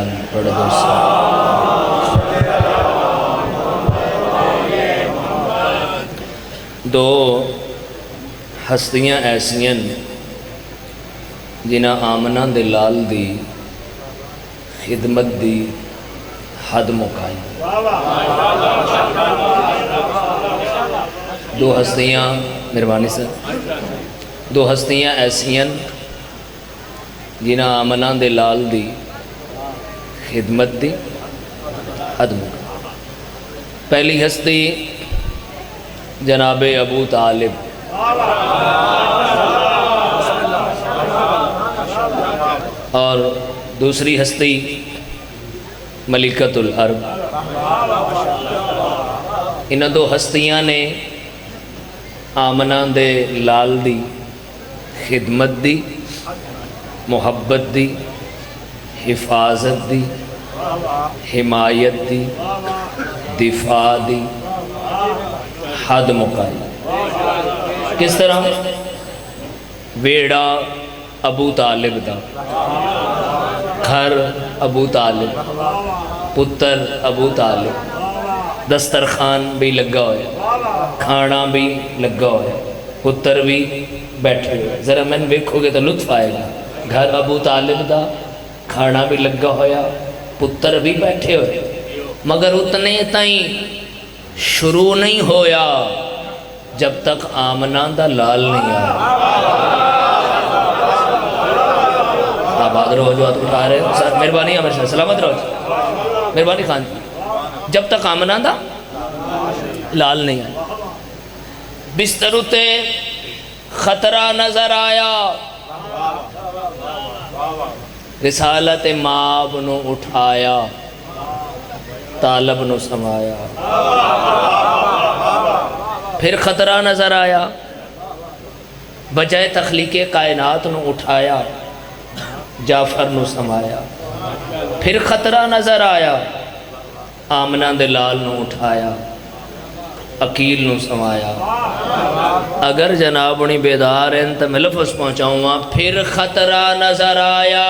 نال پڑھ دو دو ہستیاں ایسیاں جنہ آمنہ دے لال دی خدمت دی حد مکائی دو ہستیاں مہربانی سے دو ہستیاں ایسیاں جنہ آمنہ دے لال دی خدمت دی حد مکائی پہلی ہستی جناب ابو طالب اور دوسری ہستی ملکۃ العرب انہاں دو ہستیاں نے آمنہ دے لال دی خدمت دی محبت دی حفاظت دی حمایت دی دفاع دی حد مکائی کس طرح ویڑا ابو طالب دا گھر ابو طالب پتر ابو طالب دسترخوان بھی لگا ہویا کھانا بھی لگا ہویا پتر بھی بیٹھے ہوئے ذرا میں ویکھو گے تو لطف آئے گا گھر ابو طالب دا کھانا بھی لگا ہویا پتر بھی بیٹھے ہوئے مگر اتنے تائیں شروع نہیں ہویا جب تک آمنہ دا لال نہیں آیا آباد رہو جو آت اٹھا رہے مہربانی عمر شاہ سلامت رہو مہربانی خان جب تک آمنہ دا لال نہیں آیا بستر تے خطرہ نظر آیا رسالت ماب نو اٹھایا طالب نو سمایا پھر خطرہ نظر آیا بجائے تخلیق کائنات نو اٹھایا جعفر نو سمایا پھر خطرہ نظر آیا آمنہ دے لال نو اٹھایا عقیل نو سمایا اگر جناب انہی بیدار ہیں تو میں لفظ پہنچاؤں گا پھر خطرہ نظر آیا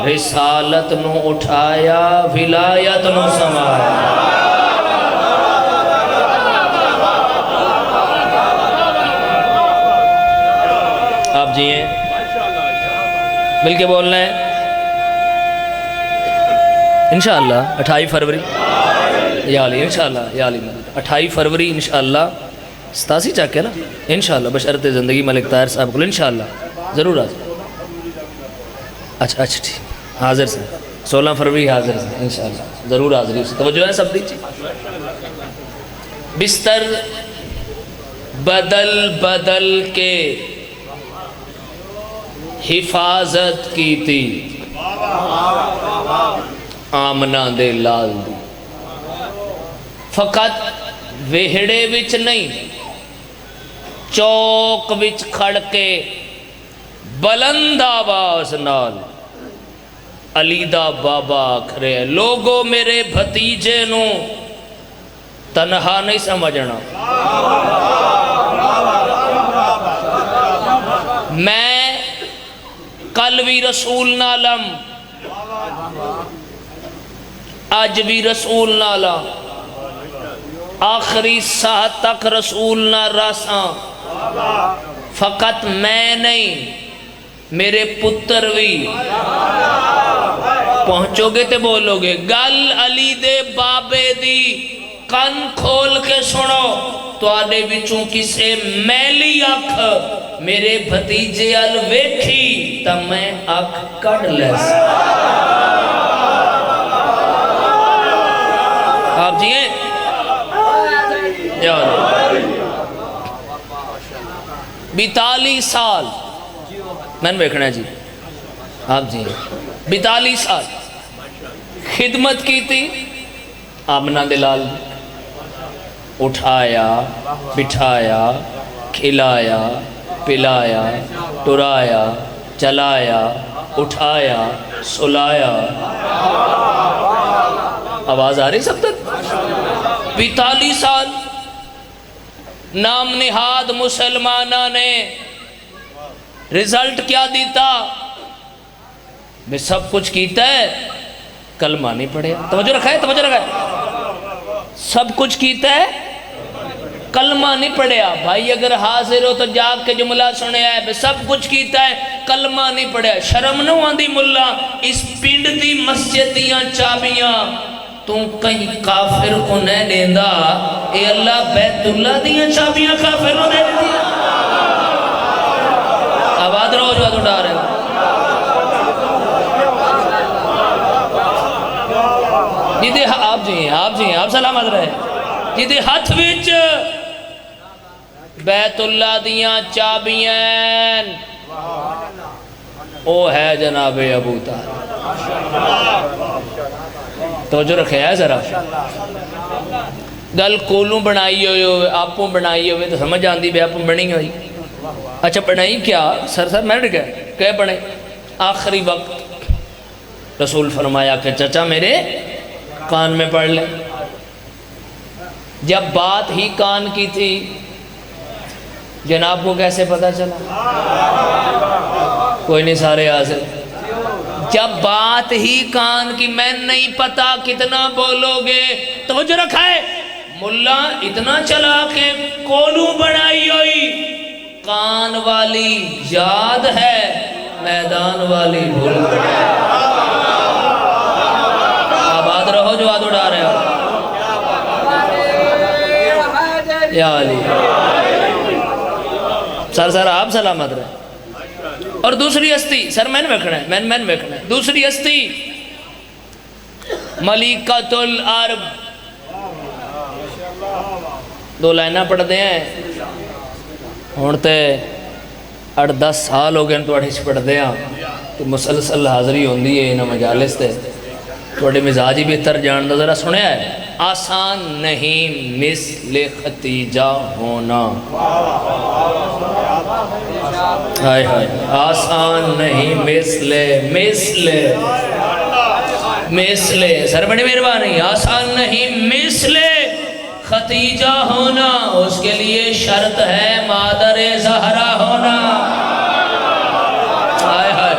رسالت نو اٹھایا ولایت نو سمایا آپ جی ہیں مل کے بولنا ہے انشاءاللہ 28 فروری یا علی انشاءاللہ یا علی 28 فروری انشاءاللہ 87 چاکے نا انشاءاللہ بشرط زندگی ملک طاہر صاحب کو انشاءاللہ ضرور حاضر اچھا ٹھیک حاضر سے 16 فروری حاضر سے انشاءاللہ ضرور حاضری سے توجہ ہے سب دیجئے بستر بدل بدل کے حفاظت کی تھی آمنہ دے لال دی فقط وہڑے وچ نہیں چوک وچ کھڑ کے بلند آواز نال علی دا بابا کھرے لوگو میرے بھتیجے نو تنہا نہیں سمجھنا میں کل بھی رسول نالم آج بھی رسول نالا آخری ساہ تک رسول نہ راساں فقط میں نہیں میرے پتر بھی پہنچو گے تے بولو گے گل علی دے بابے دی کن کھول کے سنو تو آنے بچوں کسے میلی اکھ میرے بھتیجے الویکھی تا میں اکھ کڑ لیس آپ جی ہیں یا 42 سال میں نے بیکھنا ہے جی آپ جی ہیں 42 سال خدمت کی تھی آمنہ دلال اٹھایا بٹھایا کھلایا پلایا ٹرایا چلایا اٹھایا سلایا آواز آ رہی سب تک 42 سال نام نہاد مسلمانہ نے رزلٹ کیا دیتا میں سب کچھ کیتا ہے کلمہ نہیں پڑھیا. توجہ رکھا ہے, توجہ رکھا ہے. سب کچھ کیتا ہے کلمہ نہیں پڑھیا. بھائی اگر حاضر ہو تو جاگ کے جملہ سنیا ہے, سب کچھ کیتا ہے کلمہ نہیں پڑھیا. شرم نہ آندی ملا اس پنڈ دی مسجد دیاں چابیاں تو کہیں کافر کو نہ دیندا, اے اللہ بیت اللہ دیاں چابیاں کافر نہ دے دیا. آباد رہو جو آدھو ڈا رہے ہو. جیدے آپ جی ہیں, آپ جی ہیں, آپ سلامت رہے. جیدے ہاتھ وچ بیت اللہ دیاں چابیاں او ہے جناب ابو طالب. توجہ رکھے ہے ذرا. گل کولوں بنائی ہوئے آپوں بنائی ہوئے تو سمجھ آندی بے آپوں بنی ہوئی. اچھا بنائی کیا سر میں ڈر گئے کہ بنے آخری وقت رسول فرمایا کہ چچا میرے کان میں پڑھ لیں. جب بات ہی کان کی تھی جناب کو کیسے پتہ چلا؟ کوئی نہیں سارے حاضر. جب بات ہی کان کی, میں نہیں پتا کتنا بولو گے. توجہ رکھا ہے ملا اتنا چلا کہ کولوں بنائی ہوئی, کان والی یاد ہے میدان والی بھول گئی. آباد رہو جو آدھ اڑا رہے ہو. یا علی سر آپ سلامت رہے. اور دوسری ہستی سر میں نے ویکھنا ہے, میں نے ویکھنا ہے. دوسری ہستی ملکۃ العرب. دو لائنہ پڑھ دے ہیں ہونتے 8-10 سال ہو گئے تو اڑھیچ پڑھ دے ہیں تو مسلسل حاضری ہوندی ہے انہاں مجالس تے. توڑے مزاجی بہتر جان دا ذرا سنیا ہے. آسان نہیں مثل ختیجہ ہونا. ہائے ہائے آسان نہیں مثل سر بڑی مہربانی. آسان نہیں مثل ختیجہ ہونا, اس کے لیے شرط ہے مادر زہرا ہونا. ہائے ہائے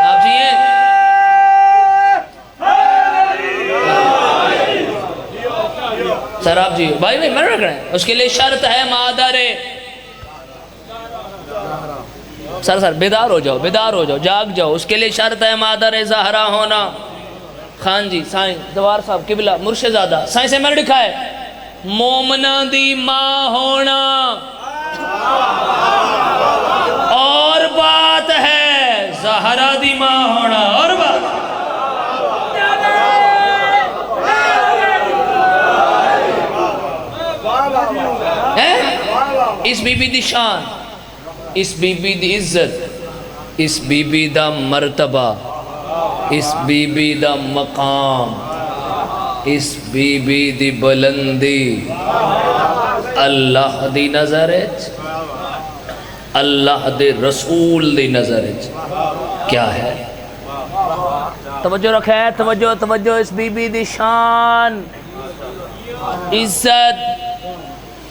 آپ جی ہیں سر, آپ جی بھائی میں رکھ رہے ہیں. اس کے لیے شرط ہے مادر. سر بیدار ہو جاؤ, بیدار ہو جاؤ, جاگ جاؤ. اس کے لیے شرط ہے مادر زہرا ہونا. خان جی سائیں دوار صاحب قبلہ مرشد زادہ سائیں سے میں نے لکھا ہے مومنہ دی ماں ہونا اور بات ہے, زہرا دی ماں ہونا اور بات ہے. اس بی بی دی شان, اس بی بی دی عزت, اس بی بی دا مرتبہ, اس بی بی دا مقام, اس بی بی دی بلندی اللہ دی نظرچ, اللہ دے رسول دی نظرچ کیا ہے؟ توجہ رکھے, توجہ. اس بی بی دی شان, عزت,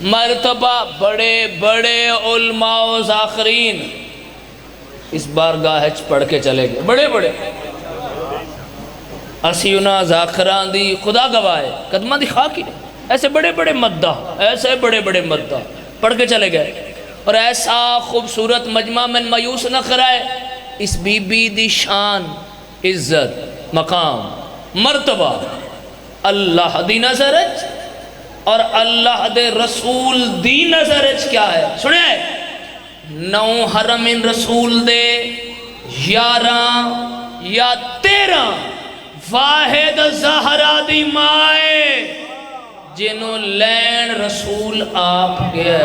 مرتبہ, بڑے بڑے علماء و ذاکرین اس بارگاہ پڑھ کے چلے گئے. بڑے بڑے اسی انہاں ذاکران دی خدا گواہ قدمہ دی خاکی نے ایسے بڑے بڑے مدہ, ایسے بڑے بڑے مدہ پڑھ کے چلے گئے. اور ایسا خوبصورت مجمع میں مایوس نہ کرائے. اس بی بی دی شان, عزت, مقام, مرتبہ اللہ دی نظرچ اور اللہ دے رسول دی نظرچ کیا ہے؟ سنیں 9 حرم رسول دے 11 یا 13 واحد زہرا دی مائے جنہوں لین رسول آپ گئے.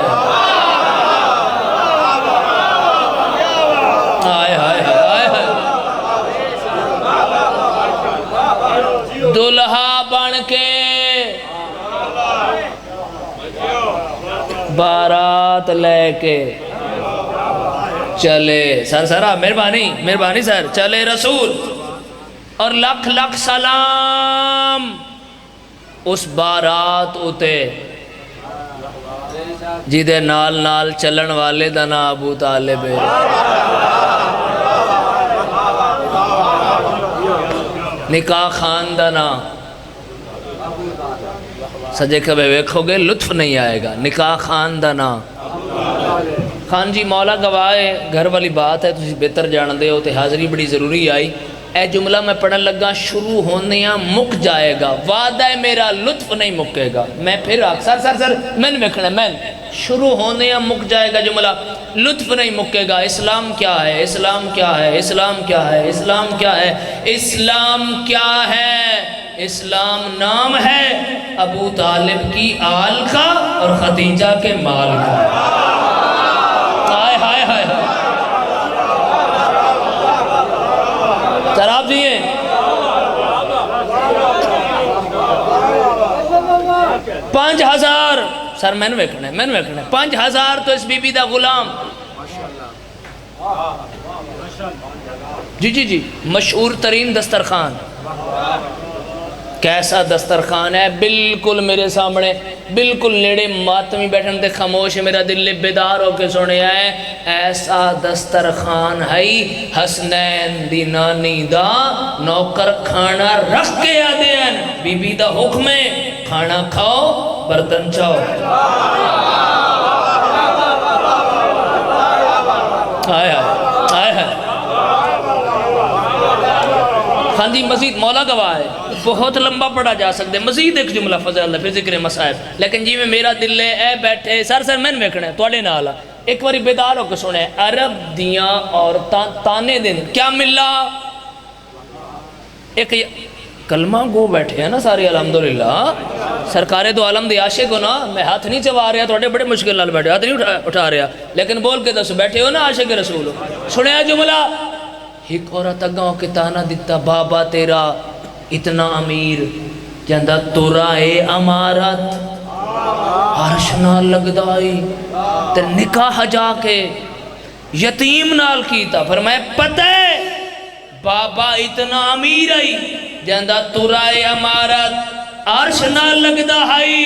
آئے آئے آئے آئے دلہا بن کے بارات لے کے چلے. سر مہربانی سر, چلے رسول اور لکھ لکھ سلام اس بارات اتے. جیدے نال نال چلن والے دا نا ابو طالب ہے، نکاح خان دا نا سجے کبھے ویکھو گے لطف نہیں آئے گا، نکاح خان دا نا خان جی مولا گواہ گھر والی بات ہے، تسی بہتر جان دے ہو تے حاضری بڑی ضروری آئی۔ اے جملہ میں پڑھن لگا شروع ہونیاں مک جائے گا، وعدہ ہے میرا لطف نہیں مکے گا۔ میں پھر سر میں ویکھنا میں شروع ہونیاں مک جائے گا جملہ، لطف نہیں مکے گا۔ اسلام کیا ہے؟ اسلام کیا ہے؟ اسلام کیا ہے؟ اسلام کیا ہے؟ اسلام کیا ہے؟ اسلام نام ہے ابو طالب کی آل کا اور خدیجہ کے مال کا۔ ہائے ہائے ہائے سر آپ دیئے 5,000 سر میں نے ویکھنا ہے 5,000 تو اس بی بی دا غلام جی مشہور ترین دسترخوان، کیسا دسترخوان ہے، بالکل میرے سامنے بالکل نیڑے ماتمی بیٹھن تے خاموش میرا دل بیدار ہو کے سنے ہے۔ ایسا دسترخوان ہے حسنین دی نانی دا نوکر کھانا رکھ کے آدین، بی بی دا حکم ہے کھانا کھاؤ برتن چاؤ۔ آیا خان جی مزید مولا گواہ ہے، بہت لمبا پڑھا جا سکتے، مزید ایک جملہ فضل اللہ پھر ذکر مسائب، لیکن جی میں میرا دل ہے اے بیٹھے سر میں ویکھنا ہے توڑے نالا ایک باری بیدار ہو کے سنے عرب دیاں اور تانے دن کیا ملا ایک کلمہ گو بیٹھے ہیں نا سارے الحمدللہ سرکار دو عالم دی عاشق ہو نا، میں ہاتھ نہیں چوا رہا تھوڑے بڑے مشکل نال بیٹھے ہاتھ نہیں اٹھا رہا، لیکن بول کے دس بیٹھے ہو نا عاشق رسول ہو۔ سنیا جملہ ایک عورت اگاں کے تانا دیتا بابا تیرا اتنا امیر جندہ تورا اے امارت عرش نال لگدائی تے نکاح جا کے یتیم نال کیتا، فرمائے پتہ ہے بابا اتنا امیر آئی جندہ تورا اے امارت عرش نال لگدائی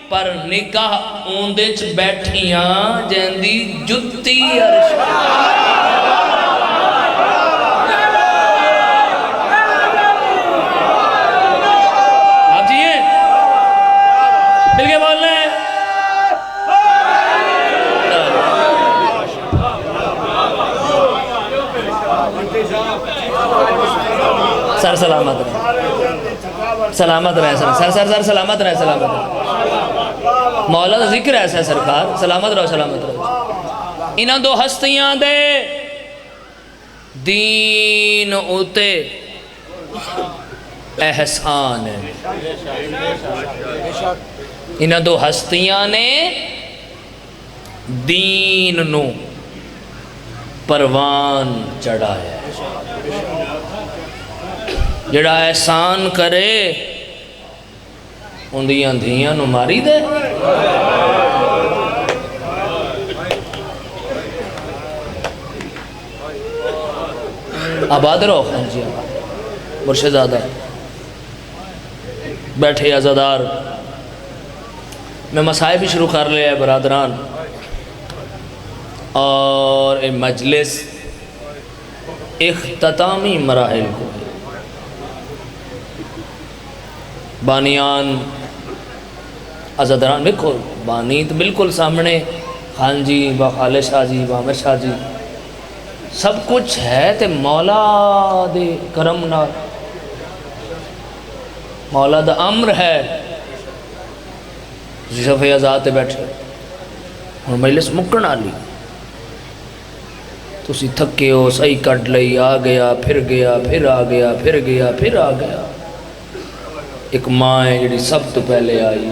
پر نکاح اوندچ بیٹھیاں جندی جتی عرش سر سلامت رہے سلامت رہے سر سلامت رہے سلامت رہے مولا دا ذکر ایسا ہے سرکار سلامت رہے انہاں دو ہستیاں دے دین اوتے احسان ہے، انہاں دو ہستیاں نے دین نو پروان چڑھا ہے، جڑا احسان کرے اندیاں دھیاں نو ماری دے۔ آباد رہو خان جی مرشد زادہ بیٹھے عزادار میں مسائل بھی شروع کر لیا ہے برادران، اور مجلس اختتامی مراحل کو بانیان عزادران بکھو بانی تو بالکل سامنے خان جی با خالد شاہ جی با عامر شاہ جی سب کچھ ہے تے مولا دے کرم نال مولا دا امر ہے صفحہ ذات بیٹھے اور مجلس مکن آلی تو اسی تھکے ہو صحیح کٹ لئی آ گیا پھر گیا پھر آ گیا پھر گیا پھر آ گیا، ایک ماں ہے جڑی سب تو پہلے آئی،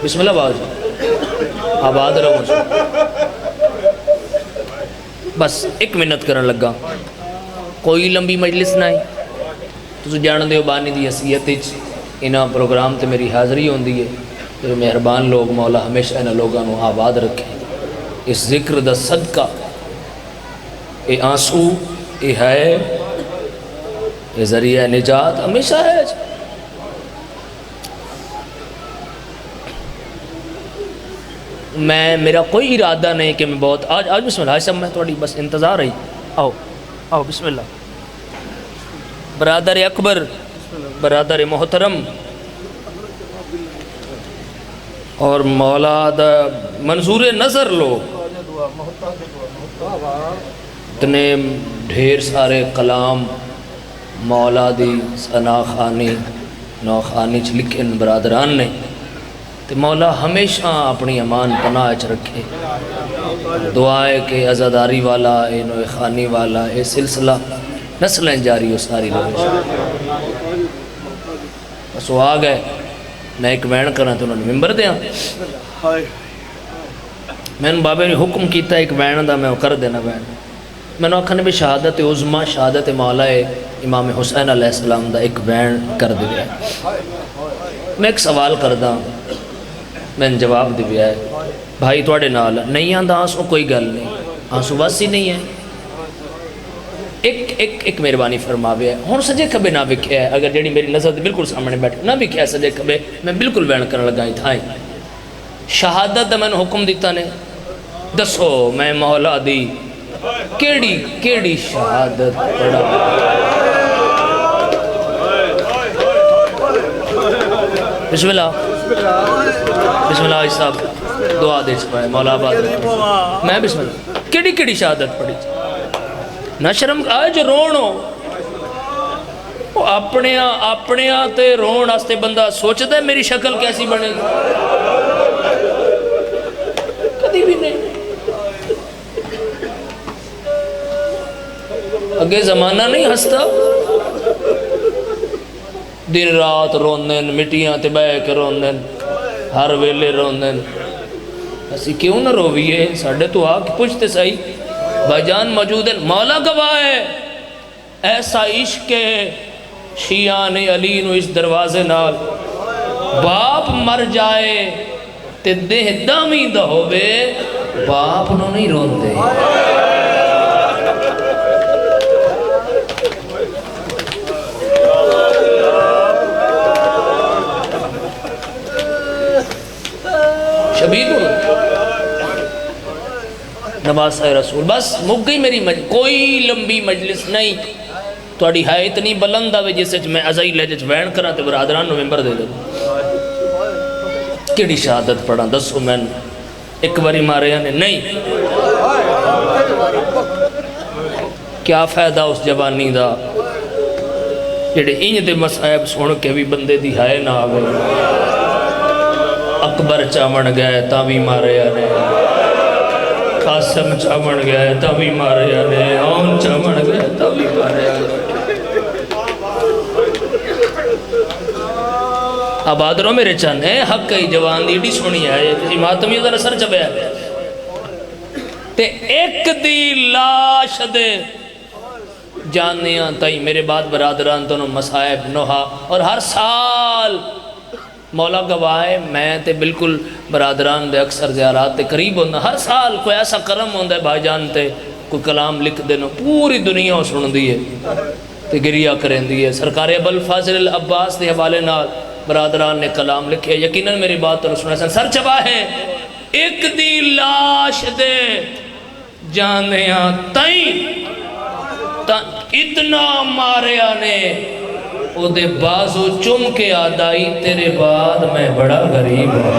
بسم اللہ باز آباد رہو مجھے بس ایک منت کرن لگا کوئی لمبی مجلس نہ تو جان دے ہو بانی دی حیثیت انہاں پروگرام تے میری حاضری ہوندی ہے، تو مہربان لوگ مولا ہمیشہ انہاں لوگاں نو آباد رکھیں، اس ذکر دا صدقہ اے آنسو اے ہے یہ ذریعہ نجات ہمیشہ ہے۔ میرا کوئی ارادہ نہیں کہ میں بہت آج بسم اللہ سب میں تھوڑی بس انتظار رہی. آؤ آؤ بسم اللہ. برادر اکبر، برادر محترم اور مولا دا منظور نظر لو، اتنے ڈھیر سارے کلام مولا دی ثنا خانی نو خانی چ لکھن برادران نے، تے مولا ہمیشہ اپنی امان پناہ چ رکھے. دعا ہے کہ عزاداری والا اے نو خانی والا اے سلسلہ نسلیں جاری ہو ساری رہے. بس وہ آ گئے، میں ایک وین کرنا تو انہوں نے ممبر دیا. میں نے بابے نے حکم کیتا ایک وین دا میں وہ کر دینا وین. میں نے آکھا نے بھی شہادت عظمہ شہادت مولا امام حسین علیہ السلام دا ایک وین کر دیا. میں ایک سوال کردہ میں نے جواب دیا ہے بھائی توڑے نال نہیں آندہ آنسو کوئی گل نہیں، آنسو واسی نہیں ہے. ایک مہربانی فرماوے ہے ہون سجے کبے نہ بکھیا ہے، اگر جڑی میری نظر بالکل سامنے بیٹھے نہ بکھیا ہے سجے کبے میں بالکل بیان کرنے لگا ہی تھا. شہادت دا میں نے حکم دیتا نے دسو میں مولا دی کیڑی شہادت پڑھا. بسم اللہ بسم اللہ آج صاحب دعا دے چکا ہے مولا آباد رکھیں. میں بسم اللہ کیڑی شہادت پڑھی نہ شرم آج رونو اپنے تے رون آستے بندہ سوچتا ہے میری شکل کیسی بنے گی، کدی بھی نہیں. اگے زمانہ نہیں ہستا، دن رات روندن مٹیاں تے بہ کے روندن ہر ویلے روندن. اسی کیوں نہ رویے ساڑھے تو آ کے پوچھتے سہی بھائی جان موجود ہیں. مولا گواہ ہے ایسا عشق شیعان علی نو اس دروازے نال باپ مر جائے تے دہ دامی دا ہوئے باپ نو نہیں رون دے. شبید ہو نواز رسول. بس مک گئی میری کوئی لمبی مجلس نہیں. توڑی ہے اتنی بلند آوے جیسے میں ازائی لہجے وین کرا تے برادران نو ممبر دے دے. کیڑی شہادت پڑھا دسو میں ایک باری مارے یا نہیں. کیا فائدہ اس جوانی دا جڑے انج دے مصائب سن کے بھی بندے دی ہائے نہ آوے. اکبر چاون گئے تاوی مارے یا نہیں، قاسم چاون گئے تاوی مارے یا نہیں، آن چاون گئے تاوی مارے یا نہیں. آبادروں میرے چانے حق کئی جوان دیڑی سنی ہے کسی ماتمی ادھر سر چبے ہے تے ایک دی لاش دے جانیاں تائی میرے بعد برادران تو مسائب نوہا. اور ہر سال مولا گواہ میں تے بالکل برادران دے اکثر زیارات تے قریب ہوندہ. ہر سال کوئی ایسا کرم ہوندہ ہے بھائی جان تے کوئی کلام لکھ دینا پوری دنیا سن دی ہے تے گریہ کریں دی ہے. سرکار ابوالفاضل العباس دے حوالے نال برادران نے کلام لکھے. یقیناً میری بات تو سنا سن سر چبا ہے ایک دی لاش دے جانیاں تائیں اتنا ماریا نے او دے بازو چم کے آدائی تیرے بعد میں بڑا غریب ہوں.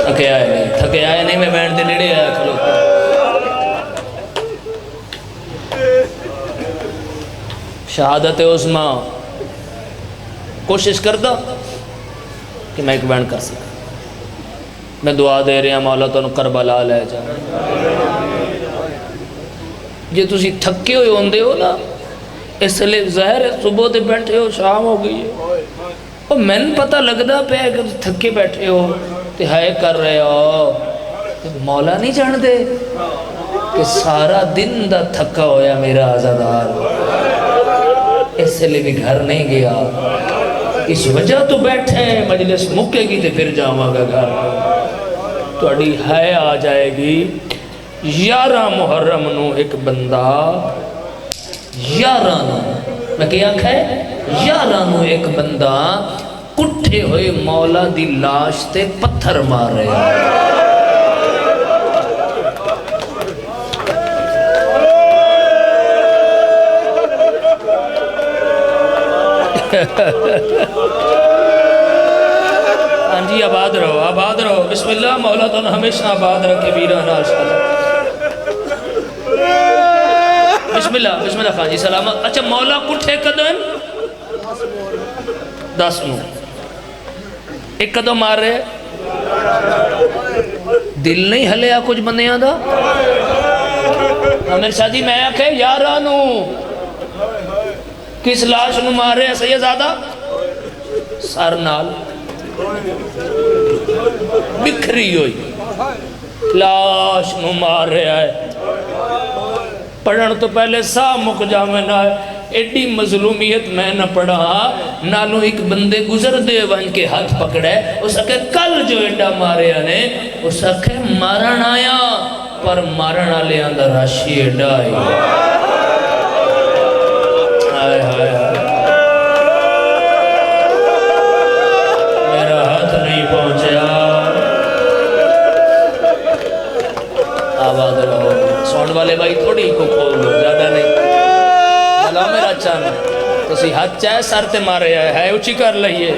تھکے آئے نہیں میں بیٹھ دے لیڑے آیا کھلو. شہادت عظمہ کوشش کردہ کہ میں ایک بیان کر سکتا. میں دعا دے رہے ہیں مولا تو کربلا لے جا. جی تسی تھکے ہوئے ہوندے ہو نا اس لئے ظاہر ہے صبح دے بیٹھے ہو شام ہو گئی ہے اور میں نے پتہ لگدا پہ کہ تھکے بیٹھے ہو تے ہائے کر رہے ہو. مولا نہیں جان دے کہ سارا دن دا تھکا ہویا میرا عزادار اس لئے بھی گھر نہیں گیا اس وجہ تو بیٹھے مجلس مکے گی تے پھر جاؤں گا گھر. تو اڑی ہے آ جائے گی 11 محرم نو ایک بندہ 11 میں کیا آکھا ہے یارانو ایک بندہ کٹھے ہوئے مولا دی لاش تے پتھر مار رہے ہیں ہاں جی آباد رہو بسم اللہ مولا تو ہمیشہ آباد رکھے ویرانہ بسم اللہ خان جی سلامت اچھا مولا کٹھے قدم 10 نو ایک قدم مار رہے دل نہیں ہلیا کچھ بندیاں دا امیر شاہ جی میں آکھے یارانو کس لاش نو مار رہے ہیں سیدزادہ سار نال بکھری ہوئی لاش نو مار رہے ہیں پڑھن تو پہلے سا مک جامن آئے ایڈی مظلومیت میں نہ پڑھا نالو ایک بندے گزر دے ون کے ہاتھ پکڑے اس اکھے کل جو ایڈا مارے آنے اس اکھے مارن آیا پر مارن آلے اندر راشی ایڈا آئی آئے میرا ہاتھ نہیں پہنچیا آباد رہو سونڈ والے بھائی تھوڑی کو کھول دو زیادہ نہیں بلا میرا چانا تو سی ہاتھ چاہے سر تے مارے ہے اچھی کر لئیے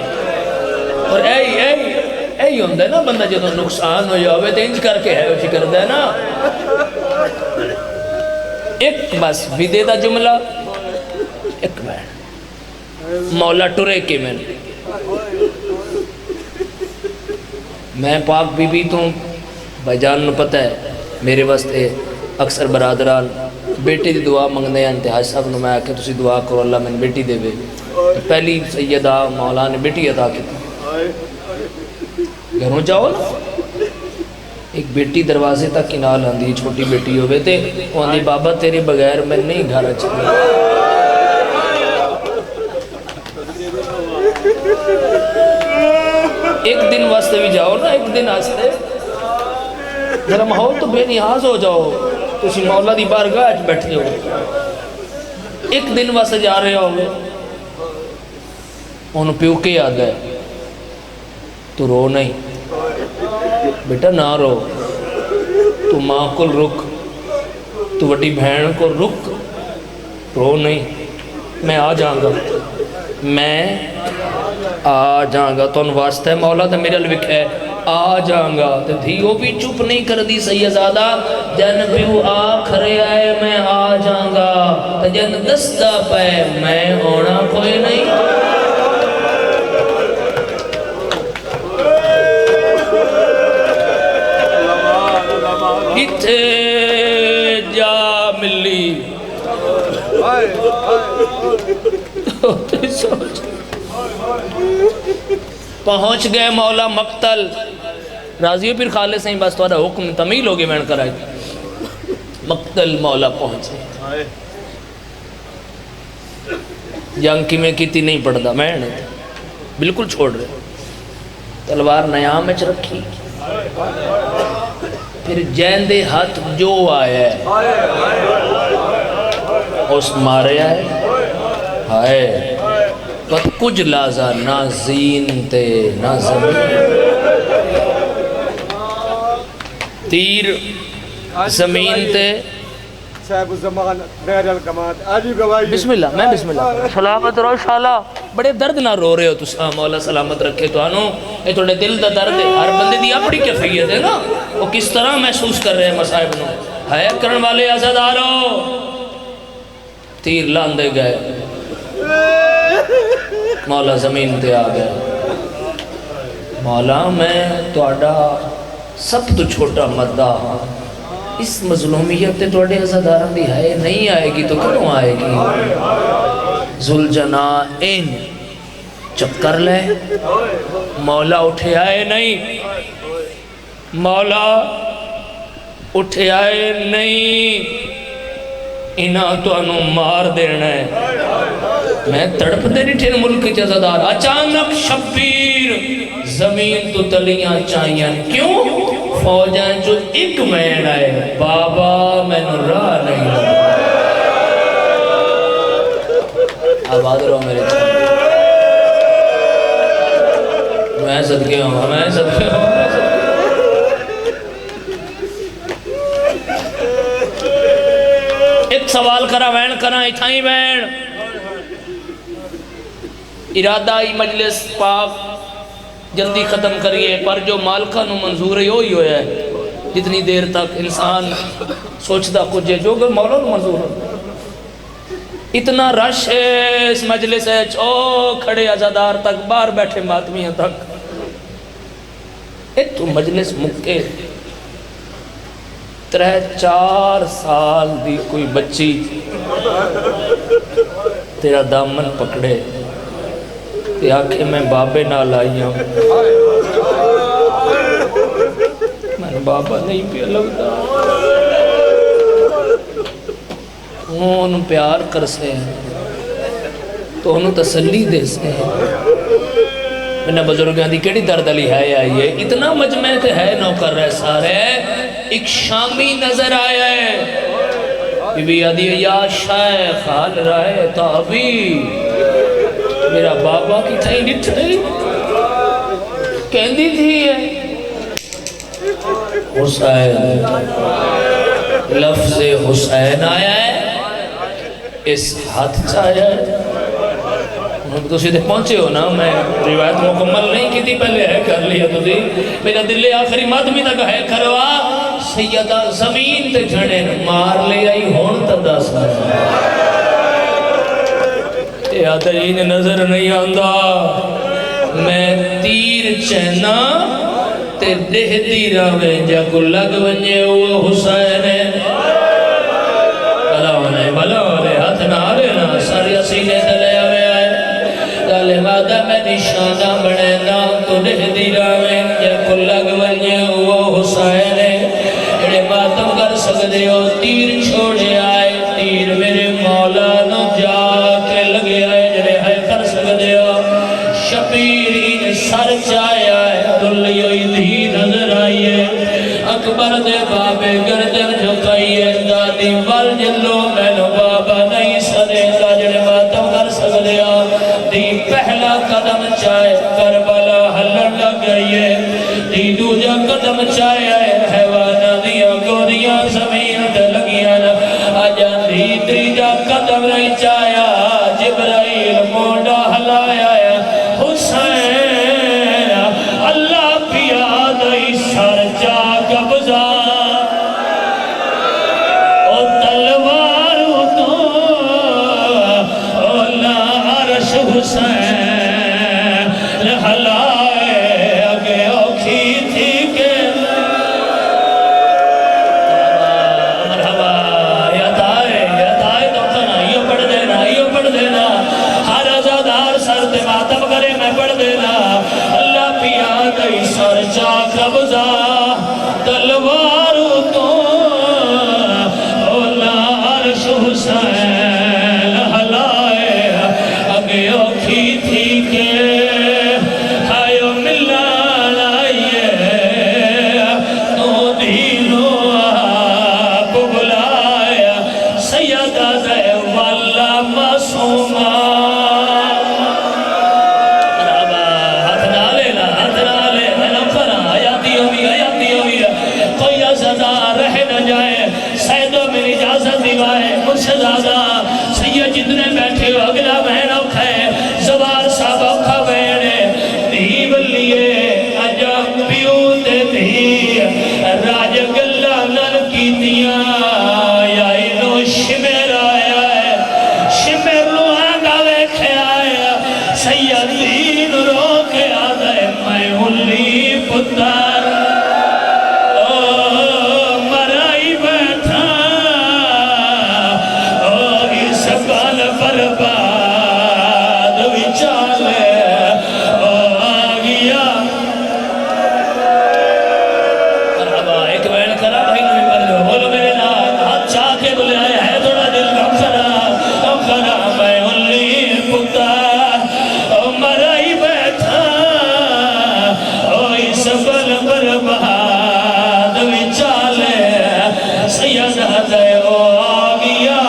اور ایئی ہوندے نا بندہ جدو نقصان ہو جاوے تو انج کر کے ہے اچھی کر دے نا ایک بس ویدے دا جملہ ایک مولا ٹرے کے میں پاک بی بی تو بھائی جان نو پتہ ہے میرے واسطے اکثر برادران بیٹی دی دعا منگنے انتہائی صاحب نو میں آکے تسی دعا کرو اللہ میں بیٹی دے بے پہلی سیدہ مولا نے بیٹی عطا کی تھی گھروں جاؤ نا ایک بیٹی دروازے تک کنال آندھی چھوٹی بیٹی ہوئے تھے وہ آندھی بابا تیرے بغیر میں نہیں گھر اچھا ایک دن واسطے بھی جاؤ نا ایک دن واسطے ذرا ماحول تو بے نیاز ہو جاؤ تسی مولا دی بارگاہ اچھ بیٹھے ہو ایک دن واسطے جا رہے ہو انہوں پیو کے یاد ہے تو رو نہیں بیٹا نہ رو تو ماں کو رک تو وڈی بہن کو رک رو نہیں میں آ جاؤں گا میں آ جاؤں گا تو ان واسطہ مولا تا میرے لوک ہے آ جاؤں گا تو دھیو بھی چپ نہیں کر دی سیدزادہ جن پیو آخرے آئے میں آ جاؤں گا تو جن دستہ پہ میں ہونا کوئی نہیں کتے جا ملی پہنچ گئے مولا مقتل راضیو پھر خالے سے ہی بس توڑا حکم تمیل ہوگی میں کر آئی مقتل مولا پہنچے جنگ کی میں کیتی نہیں پڑھتا میں نہیں بالکل چھوڑ رہے تلوار نیام میں رکھی پھر جین دے ہاتھ جو آئے اس مارے آئے ہائے تو کچھ لازا نہ زین تے نہ زمین تیر زمین تے بسم اللہ میں بسم اللہ سلامت رو شالا بڑے درد نہ رو رہے ہو تو مولا سلامت رکھے تو آنو یہ توڑے دل دا درد ہے ہر بندے دی اپنی کیفیت ہے نا وہ کس طرح محسوس کر رہے ہیں مصائب نو ہے کرن والے عزادارو تیر لاندے گئے مولا زمین تے آ گیا مولا میں توڑا سب تو چھوٹا مدہ ہاں اس مظلومیت تے توڑے عزاداران دی ہے نہیں آئے گی تو کیوں آئے گی ذوالجناحین چپ کر لے مولا اٹھے آئے نہیں مولا اٹھے آئے نہیں انہاں تو انہوں مار دینا ہے میں تڑپ دے نہیں تھے ملک کے عزادار اچانک شبیر زمین تو تلیاں چاہیاں کیوں فوجان جو ایک مین آئے بابا میں نو راہ نہیں آباد رہو میرے میں صدقے ہوں میں صدقے ہوں ایک سوال کرا وین کرا اتھائی وین ارادہ ہی مجلس پاک جلدی ختم کریے پر جو مالکہ نو منظور ہے وہی ہویا ہے جتنی دیر تک انسان سوچتا کچھ ہے جو کہ مولا نو منظور ہے اتنا رش ہے اس مجلس ہے او کھڑے عزادار تک باہر بیٹھے ماتمیاں تک ایک تو مجلس مکے 3-4 سال دی کوئی بچی تیرا دامن پکڑے تے آنکھیں میں بابے نہ لائی ہوں میں بابا نہیں پیا لگتا انہوں پیار کر سے تو انہوں تسلی دے سے میں بزرگاں دی کیڑی درد علی ہے آئی ہے اتنا مجمع تے ہے نو کر رہے سارے ایک شامی نظر آیا ہے بی بی آدھی یا شیخ حال رہے تابی میرا بابا کی تھائی نٹ رہی کہندی تھی ہے حسین لفظ حسین آیا ہے اس ہاتھ چاہیا ہے تو سیدھے پہنچے ہو نا میں روایت مکمل نہیں کی تھی پہلے ہے کر لیا تو دی میرا دل آخری مادمی تک ہے کروا سیدہ زمین تے جھڑے مار لے آئی ہون تدا سا اے آدھرین نظر نہیں آندہ میں تیر چہنا تے دہ دیرہ میں جا کو لگ ونجے وہ حسین ہے بلا ہونے ہاتھ نہ آلینا ساری سینے دلے آوے آئے دلے مادہ میں نشانہ بڑے نام تو دہ دیرہ میں جا کو لگ ونجے وہ حسین ہے اڑے ماتم کر سکتے ہو تیر چھوڑے آئے تیر میرے مولا نو جا کے لگے آئے جڑے ہے کر سکتے ہو شبیر سر چائے آئے دلی ہوئی دھی نظر آئیے اکبر دے بابے گردن جھکائیے دادی وال جلو میں نو بابا نہیں سدے دا جڑے ماتم کر سکتے ہو دی پہلا قدم چائے کربلا ہلن لگ گئیے دی دوجہ قدم چائے آئے حیوانہ دیا گودیاں زمین تے لگیاں آجا دی تریجہ قدم رہی چایا جبرائیل موڑا ہلایا حسین اللہ پیاد سر جا قبضہ او تلوار تو اولا عرش حسین ہلائے اگے اوکھی تھی کہ مرحبا یتائے تو کنا یہ پڑھ دینا ہر ازادار سر تے ماتم کرے میں پڑھ دینا اللہ پیاد سر جا قبضہ تلوار تو اولا عرش حسین ہلائے اگے اوکھی تھی کہ ہائیو ملان آئیے تو دینو آپ بلایا سیدہ دے والا معصومہ سید جتنے بیٹھے ہو اگلا بہن اوکھا ہے زوار صاحب اوکھا بہن ہے دیب لیے عجب پیو دے دی راج گلہ نر کی دیا یا انو شمر آیا ہے شمر لو آگا ویکھے آیا سید دین رو کے آدھا ہے میں ہلی پتر برباد وچالے آگیا مرحبا ایک بین کرا بھائی نمی پر دو بولو میرے نام ہاتھ چاہ کے بلے آئے ہے تھوڑا دل کم کرا میں انلی پتار مرائی بیٹھا اس بل برباد وچالے سید دے آگیا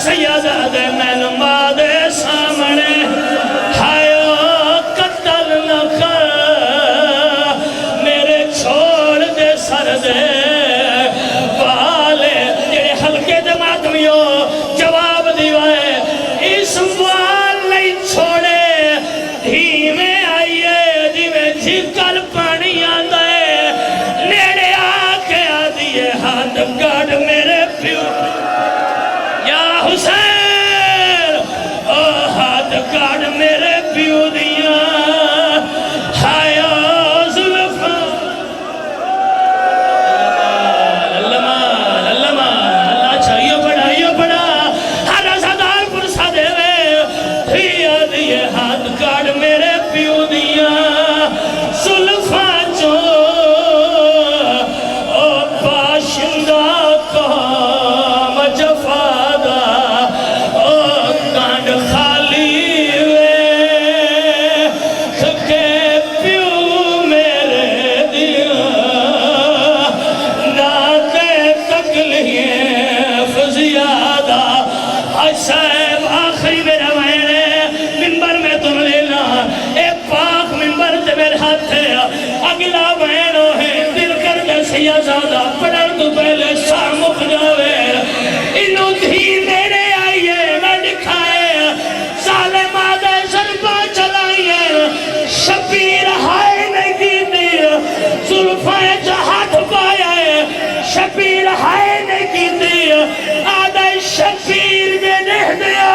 سیدہ میں ماں دے سامنے ہائیو قتل نہ کر میرے چھوڑ دے سر دے والے جڑے ہلکے دے ماتمیو جواب دیوائے اس وال نہیں چھوڑے ہی میں آئیے جی میں جھکل پانی آندائے نیڑے آکے آدھیے ہاتھ گاڑ میرے پیو یا حسین او ہاتھ گاڑ میرے پیو دیا ہایا ظلفہ اللہ چاہیے بڑا ہر صدار پرسا دے وے ہی آدھیے ہاتھ گاڑ میرے پیو دیا ظلفہ جو او باشندہ قوم جفادہ او کانڈ خالی وے سکے پیو میرے دیا ناتے تکلیف زیادہ صاحب آخری میرا وینے منبر میں تم لینا اے پاک منبر تے میرے ہاتھ ہے اگلا وینو ہے دل کر دے سیازادہ پڑھن تو پہلے سامک جاوے انہوں دھی میرے آئیے میں دکھائے ظالم آدھے ضربہ چلائیے شبیر ہائے نہیں دی ظلفائے جہات پائے شبیر ہائے نہیں دی آدھے شبیر میں نہیں دیا